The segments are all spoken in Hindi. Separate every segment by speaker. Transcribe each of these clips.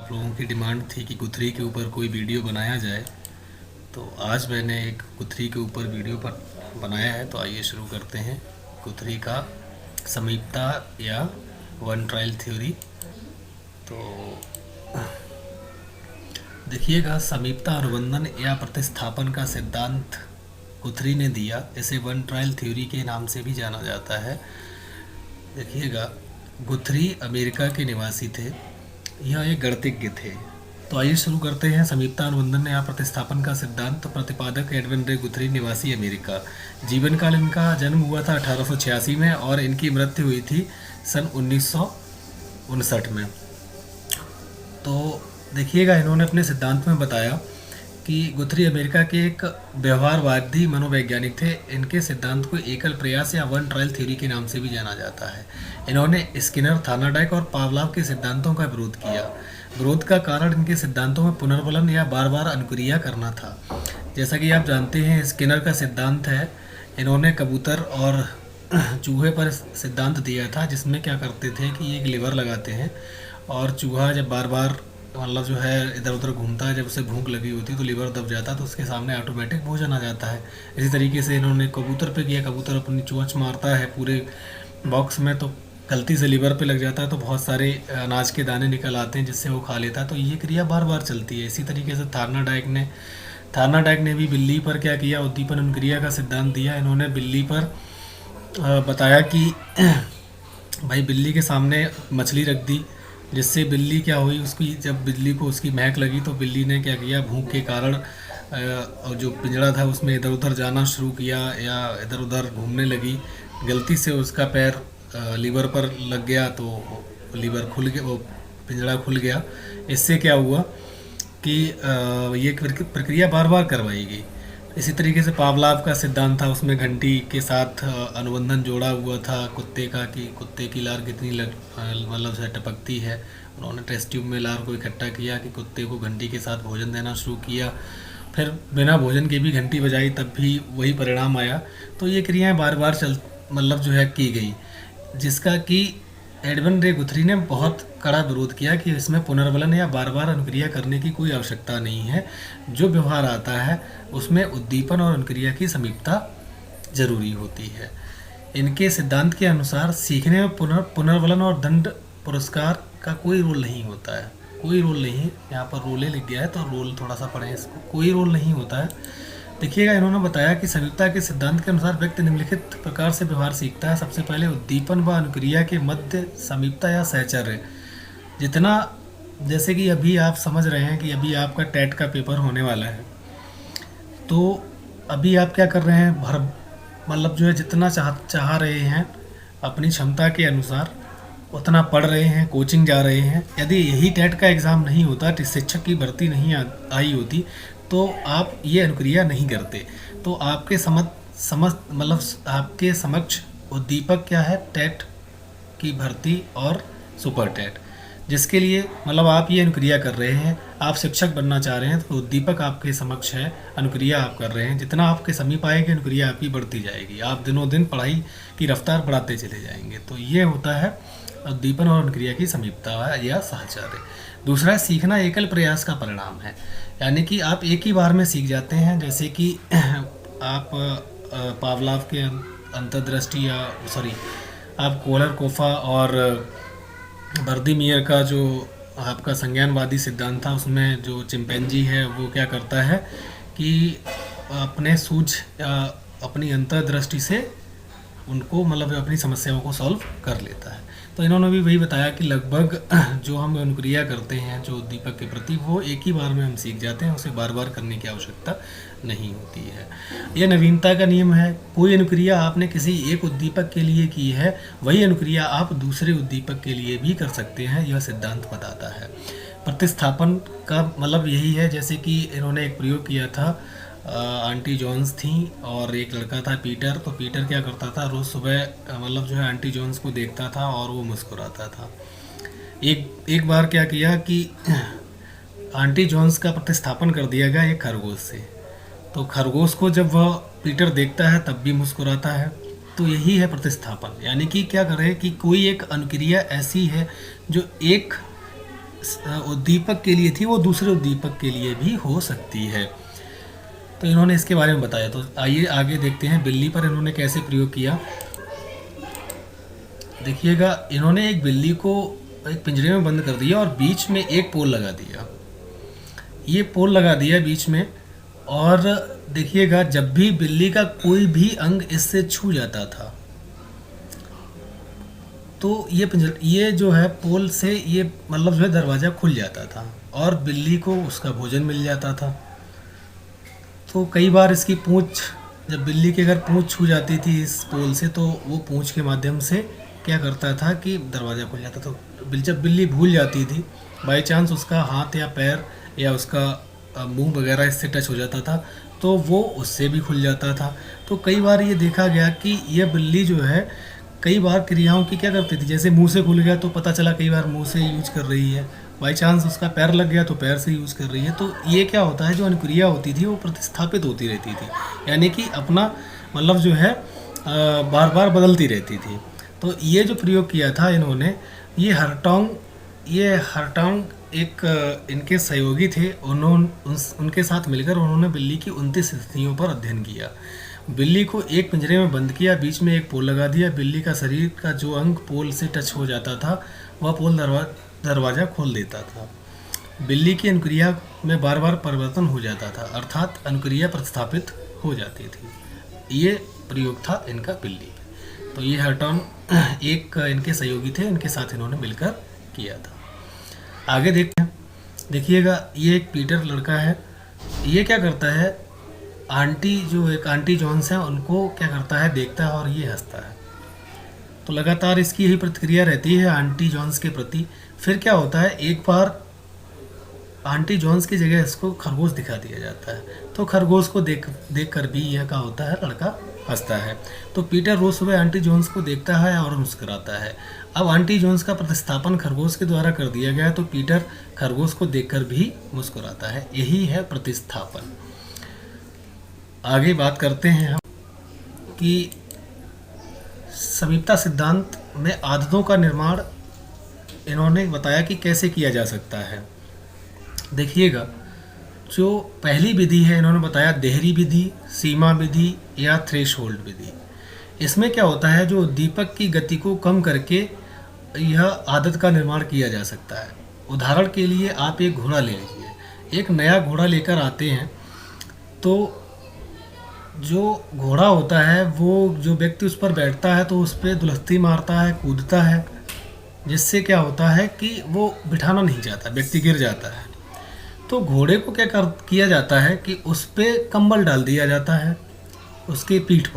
Speaker 1: आप लोगों की डिमांड थी कि गुथरी के ऊपर कोई वीडियो बनाया जाए, तो आज मैंने एक गुथरी के ऊपर वीडियो पर बनाया है। तो आइए शुरू करते हैं। गुथरी का समीपता या वन ट्रायल थ्योरी। तो देखिएगा, समीपता अनुबंधन या प्रतिस्थापन का सिद्धांत गुथरी ने दिया। इसे वन ट्रायल थ्योरी के नाम से भी जाना जाता है। देखिएगा, गुथरी अमेरिका के निवासी थे। यह एक गणितज्ञ थे। तो आइए शुरू करते हैं। समीपता अनुबंधन या प्रतिस्थापन का सिद्धांत। तो प्रतिपादक एडविन रे गुथरी, निवासी अमेरिका। जीवन काल इनका जन्म हुआ था 1886 में और इनकी मृत्यु हुई थी सन 1959 में। तो देखिएगा, इन्होंने अपने सिद्धांत में बताया कि गुथरी अमेरिका के एक व्यवहारवादी मनोवैज्ञानिक थे। इनके सिद्धांत को एकल प्रयास या वन ट्रायल थ्योरी के नाम से भी जाना जाता है। इन्होंने स्किनर, थार्नाडाइक और पावलाव के सिद्धांतों का विरोध किया। विरोध का कारण इनके सिद्धांतों में पुनर्वलन या बार बार अनुक्रिया करना था। जैसा कि आप जानते हैं, स्किनर का सिद्धांत है, इन्होंने कबूतर और चूहे पर सिद्धांत दिया था, जिसमें क्या करते थे कि एक लीवर लगाते हैं और चूहा जब बार बार मतलब जो है इधर उधर घूमता है, जब उसे भूख लगी होती है तो लीवर दब जाता है, तो उसके सामने ऑटोमेटिक भोजन आ जाता है। इसी तरीके से इन्होंने कबूतर पे किया। कबूतर अपनी चोंच मारता है पूरे बॉक्स में, तो गलती से लीवर पे लग जाता है, तो बहुत सारे अनाज के दाने निकल आते हैं जिससे वो खा लेता है। तो ये क्रिया बार बार चलती है। इसी तरीके से थार्नाडाइक ने भी बिल्ली पर क्या किया, उद्दीपन अनुक्रिया का सिद्धांत दिया। इन्होंने बिल्ली पर बताया कि भाई बिल्ली के सामने मछली रख दी, जिससे बिल्ली क्या हुई, उसकी जब बिल्ली को उसकी महक लगी तो बिल्ली ने क्या किया, भूख के कारण जो पिंजड़ा था उसमें इधर उधर जाना शुरू किया या इधर उधर घूमने लगी। गलती से उसका पैर लीवर पर लग गया तो लीवर खुल गया, वो पिंजड़ा खुल गया। इससे क्या हुआ कि ये प्रक्रिया बार बार करवाई गई। इसी तरीके से पावलाव का सिद्धांत था, उसमें घंटी के साथ अनुबंधन जोड़ा हुआ था कुत्ते का, कि कुत्ते की लार कितनी मतलब से टपकती है। उन्होंने टेस्ट ट्यूब में लार को इकट्ठा किया कि कुत्ते को घंटी के साथ भोजन देना शुरू किया, फिर बिना भोजन के भी घंटी बजाई, तब भी वही परिणाम आया। तो ये क्रियाएं बार बार मतलब जो है की गई, जिसका कि एडविन रे गुथरी ने बहुत कड़ा विरोध किया कि इसमें पुनर्वलन या बार बार अनुक्रिया करने की कोई आवश्यकता नहीं है। जो व्यवहार आता है उसमें उद्दीपन और अनुक्रिया की समीपता जरूरी होती है। इनके सिद्धांत के अनुसार सीखने में पुनर्वलन और दंड पुरस्कार का कोई रोल नहीं होता है। कोई रोल नहीं, यहाँ पर रोले लिख गया है तो रोल थोड़ा सा पढ़ें इसको। कोई रोल नहीं होता है। देखिएगा, इन्होंने बताया कि समीपता के सिद्धांत के अनुसार व्यक्ति निम्नलिखित प्रकार से व्यवहार सीखता है। सबसे पहले उद्दीपन व अनुक्रिया के मध्य समीपता या सहचर्य। जितना, जैसे कि अभी आप समझ रहे हैं कि अभी आपका टेट का पेपर होने वाला है, तो अभी आप क्या कर रहे हैं, भर मतलब जो है जितना चाह रहे हैं अपनी क्षमता के अनुसार उतना पढ़ रहे हैं, कोचिंग जा रहे हैं। यदि यही टेट का एग्ज़ाम नहीं होता, शिक्षक की भर्ती नहीं आई होती, तो आप ये अनुक्रिया नहीं करते। तो आपके मतलब आपके समक्ष उद्दीपक क्या है, टेट की भर्ती और सुपर टेट, जिसके लिए मतलब आप ये अनुक्रिया कर रहे हैं। आप शिक्षक बनना चाह रहे हैं तो उद्दीपक आपके समक्ष है, अनुक्रिया आप कर रहे हैं। जितना आपके समीप आएगी अनुक्रिया आपकी बढ़ती जाएगी, आप दिनों दिन पढ़ाई की रफ्तार बढ़ाते चले जाएंगे। तो ये होता है उद्दीपन और अनुक्रिया की समीपता या साहचर्य। दूसरा, सीखना एकल प्रयास का परिणाम है, यानी कि आप एक ही बार में सीख जाते हैं। जैसे कि आप पावलाव के अंतर्दृष्टि या आप कोलर कोफा और बर्दीमियर का जो आपका संज्ञानवादी सिद्धांत था, उसमें जो चिंपैंजी है वो क्या करता है कि अपने सूझ या अपनी अंतर्दृष्टि से उनको मतलब अपनी समस्याओं को सॉल्व कर लेता है। तो इन्होंने भी वही बताया कि लगभग जो हम अनुक्रिया करते हैं जो उद्दीपक के प्रति, वो एक ही बार में हम सीख जाते हैं, उसे बार बार करने की आवश्यकता नहीं होती है। यह नवीनता का नियम है। कोई अनुक्रिया आपने किसी एक उद्दीपक के लिए की है, वही अनुक्रिया आप दूसरे उद्दीपक के लिए भी कर सकते हैं, यह सिद्धांत बताता है। प्रतिस्थापन का मतलब यही है, जैसे कि इन्होंने एक प्रयोग किया था, आंटी जॉन्स थी और एक लड़का था पीटर। तो पीटर क्या करता था, रोज़ सुबह मतलब जो है आंटी जॉन्स को देखता था और वो मुस्कुराता था। एक बार क्या किया कि आंटी जॉन्स का प्रतिस्थापन कर दिया गया एक खरगोश से। तो खरगोश को जब वह पीटर देखता है तब भी मुस्कुराता है। तो यही है प्रतिस्थापन, यानी कि क्या करें कि कोई एक अनुक्रिया ऐसी है जो एक उद्दीपक के लिए थी वो दूसरे उद्दीपक के लिए भी हो सकती है। तो इन्होंने इसके बारे में बताया। तो आइए आगे देखते हैं बिल्ली पर इन्होंने कैसे प्रयोग किया। देखिएगा, इन्होंने एक बिल्ली को एक पिंजरे में बंद कर दिया और बीच में एक पोल लगा दिया। ये पोल लगा दिया बीच में, और देखिएगा जब भी बिल्ली का कोई भी अंग इससे छू जाता था तो ये जो है पोल से ये मतलब जो है दरवाज़ा खुल जाता था और बिल्ली को उसका भोजन मिल जाता था। तो कई बार इसकी पूँछ, जब बिल्ली की अगर पूँछ छू जाती थी इस पोल से, तो वो पूँछ के माध्यम से क्या करता था कि दरवाज़ा खुल जाता। तो जब बिल्ली भूल जाती थी, बाई चांस उसका हाथ या पैर या उसका मुंह वगैरह इससे टच हो जाता था, तो वो उससे भी खुल जाता था। तो कई बार ये देखा गया कि यह बिल्ली जो है कई बार क्रियाओं की क्या करती थी, जैसे मुंह से खुल गया तो पता चला कई बार मुंह से यूज कर रही है, बाई चांस उसका पैर लग गया तो पैर से यूज़ कर रही है। तो ये क्या होता है, जो अनुक्रिया होती थी वो प्रतिस्थापित होती रहती थी, यानी कि अपना मतलब जो है बार बार बदलती रहती थी। तो ये जो प्रयोग किया था इन्होंने, ये हरटोंग एक इनके सहयोगी थे, उनके साथ मिलकर उन्होंने बिल्ली की 29 स्थितियों पर अध्ययन किया। बिल्ली को एक पिंजरे में बंद किया, बीच में एक पोल लगा दिया, बिल्ली का शरीर का जो अंग पोल से टच हो जाता था वह पोल दरवाज़ा खोल देता था। बिल्ली की अनुक्रिया में बार बार परिवर्तन हो जाता था, अर्थात अनुक्रिया प्रतिस्थापित हो जाती थी। ये प्रयोग था इनका बिल्ली। तो ये हर्टन एक इनके सहयोगी थे, इनके साथ इन्होंने मिलकर किया था। आगे देखते हैं। देखिएगा, ये एक पीटर लड़का है। ये क्या करता है, आंटी जॉन्स हैं उनको क्या करता है, देखता है और ये हंसता है। तो लगातार इसकी यही प्रतिक्रिया रहती है आंटी जॉन्स के प्रति। फिर क्या होता है, एक बार आंटी जॉन्स की जगह इसको खरगोश दिखा दिया जाता है। तो खरगोश को देख कर भी यह क्या होता है, लड़का हंसता है। तो पीटर रोज सुबह आंटी जॉन्स को देखता है और मुस्कुराता है। अब आंटी जॉन्स का प्रतिस्थापन खरगोश के द्वारा कर दिया गया, तो पीटर खरगोश को देखकर भी मुस्कुराता है। यही है प्रतिस्थापन। आगे बात करते हैं हम कि समीपता सिद्धांत में आदतों का निर्माण इन्होंने बताया कि कैसे किया जा सकता है। देखिएगा, जो पहली विधि है इन्होंने बताया देहरी विधि, सीमा विधि या थ्रेशोल्ड विधि। इसमें क्या होता है, जो दीपक की गति को कम करके यह आदत का निर्माण किया जा सकता है। उदाहरण के लिए आप एक घोड़ा ले लीजिए। एक नया घोड़ा लेकर आते हैं, तो जो घोड़ा होता है वो जो व्यक्ति उस पर बैठता है तो उस पर दुलस्ती मारता है, कूदता है, जिससे क्या होता है कि वो बिठाना नहीं चाहता, व्यक्ति गिर जाता है। तो घोड़े को किया जाता है कि उस पर कंबल डाल दिया जाता है, उसकी पीठ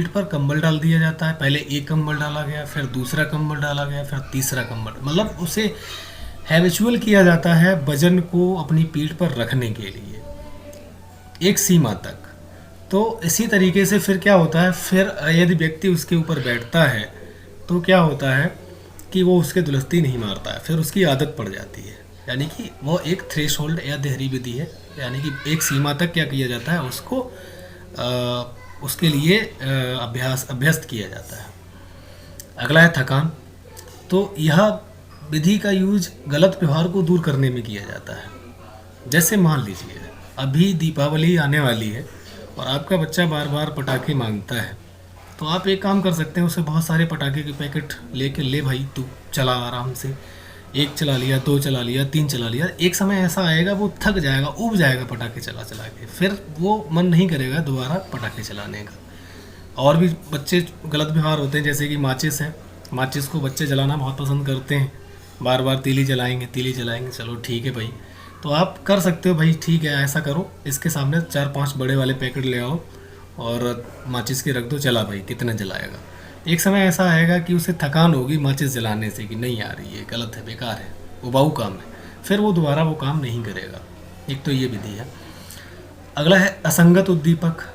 Speaker 1: पर कंबल डाल दिया जाता है। पहले एक कंबल डाला गया, फिर दूसरा कंबल डाला गया, फिर तीसरा कंबल, मतलब उसे हैबिचुअल किया जाता है वजन को अपनी पीठ पर रखने के लिए एक सीमा तक। तो इसी तरीके से फिर क्या होता है, फिर यदि व्यक्ति उसके ऊपर बैठता है तो क्या होता है कि वो उसके दुलस्ती नहीं मारता है, फिर उसकी आदत पड़ जाती है। यानी कि वो एक थ्रेशोल्ड या देहरी विधि है, यानी कि एक सीमा तक क्या किया जाता है, उसको उसके लिए अभ्यस्त किया जाता है। अगला है थकान। तो यह विधि का यूज गलत व्यवहार को दूर करने में किया जाता है। जैसे मान लीजिए अभी दीपावली आने वाली है और आपका बच्चा बार बार पटाखे मांगता है, तो आप एक काम कर सकते हैं, उसे बहुत सारे पटाखे के पैकेट ले भाई तू चला आराम से, एक चला लिया, दो चला लिया, तीन चला लिया। एक समय ऐसा आएगा वो थक जाएगा, ऊब जाएगा पटाखे चला चला के, फिर वो मन नहीं करेगा दोबारा पटाखे चलाने का। और भी बच्चे गलत व्यवहार होते हैं, जैसे कि माचिस है। माचिस को बच्चे जलाना बहुत पसंद करते हैं, बार बार तीली जलाएंगे, चलो ठीक है भाई। तो आप कर सकते हो भाई, ठीक है ऐसा करो, इसके सामने 4-5 बड़े वाले पैकेट ले आओ और माचिस के रख दो, चला भाई कितना जलाएगा। एक समय ऐसा आएगा कि उसे थकान होगी माचिस जलाने से कि नहीं यार ये गलत है, बेकार है, उबाऊ काम है, फिर वो दोबारा वो काम नहीं करेगा। एक तो ये विधि है। अगला है असंगत उद्दीपक।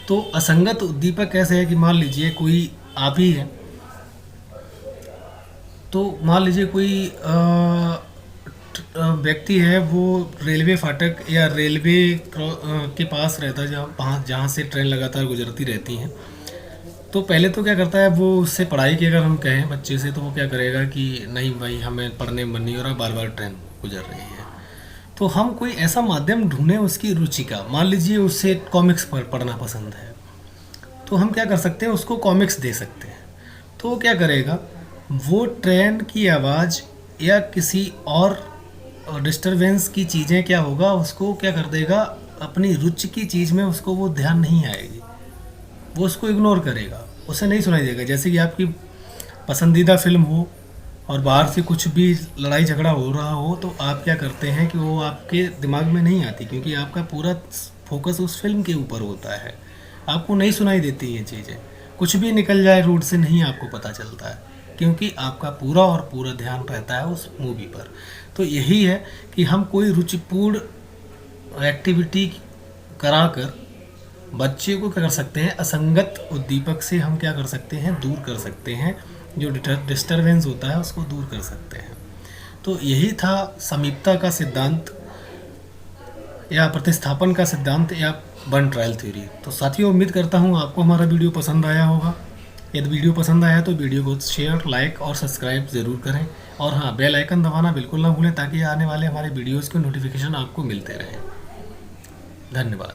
Speaker 1: तो असंगत उद्दीपक कैसे है कि मान लीजिए कोई आप ही है, तो मान लीजिए कोई व्यक्ति है, वो रेलवे फाटक या रेलवे के पास रहता है, जहाँ से ट्रेन लगातार गुजरती रहती हैं। तो पहले तो क्या करता है वो, उससे पढ़ाई की अगर हम कहें बच्चे से, तो वो क्या करेगा कि नहीं भाई हमें पढ़ने में मन नहीं हो रहा, बार बार ट्रेन गुजर रही है। तो हम कोई ऐसा माध्यम ढूंढें उसकी रुचि का। मान लीजिए उसे कॉमिक्स पढ़ना पसंद है, तो हम क्या कर सकते हैं, उसको कॉमिक्स दे सकते हैं। तो वो क्या करेगा, वो ट्रेन की आवाज़ या किसी और डिस्टरबेंस की चीज़ें क्या होगा, उसको क्या कर देगा, अपनी रुचि की चीज़ में उसको वो ध्यान नहीं आएगी, वो उसको इग्नोर करेगा, उसे नहीं सुनाई देगा। जैसे कि आपकी पसंदीदा फिल्म हो और बाहर से कुछ भी लड़ाई झगड़ा हो रहा हो, तो आप क्या करते हैं कि वो आपके दिमाग में नहीं आती, क्योंकि आपका पूरा फोकस उस फिल्म के ऊपर होता है, आपको नहीं सुनाई देती ये चीज़ें। कुछ भी निकल जाए रोड से नहीं आपको पता चलता है, क्योंकि आपका पूरा और पूरा ध्यान रहता है उस मूवी पर। तो यही है कि हम कोई रुचिपूर्ण एक्टिविटी कराकर बच्चे को क्या कर सकते हैं, असंगत उद्दीपक से हम क्या कर सकते हैं, दूर कर सकते हैं, जो डिस्टरबेंस होता है उसको दूर कर सकते हैं। तो यही था समीपता का सिद्धांत या प्रतिस्थापन का सिद्धांत या वन ट्रायल थ्योरी। तो साथियों, उम्मीद करता हूँ आपको हमारा वीडियो पसंद आया होगा। यदि वीडियो पसंद आया तो वीडियो को शेयर, लाइक और सब्सक्राइब ज़रूर करें। और हाँ, बेल आइकन दबाना बिल्कुल ना भूलें, ताकि आने वाले हमारे वीडियोज़ के नोटिफिकेशन आपको मिलते रहें। धन्यवाद।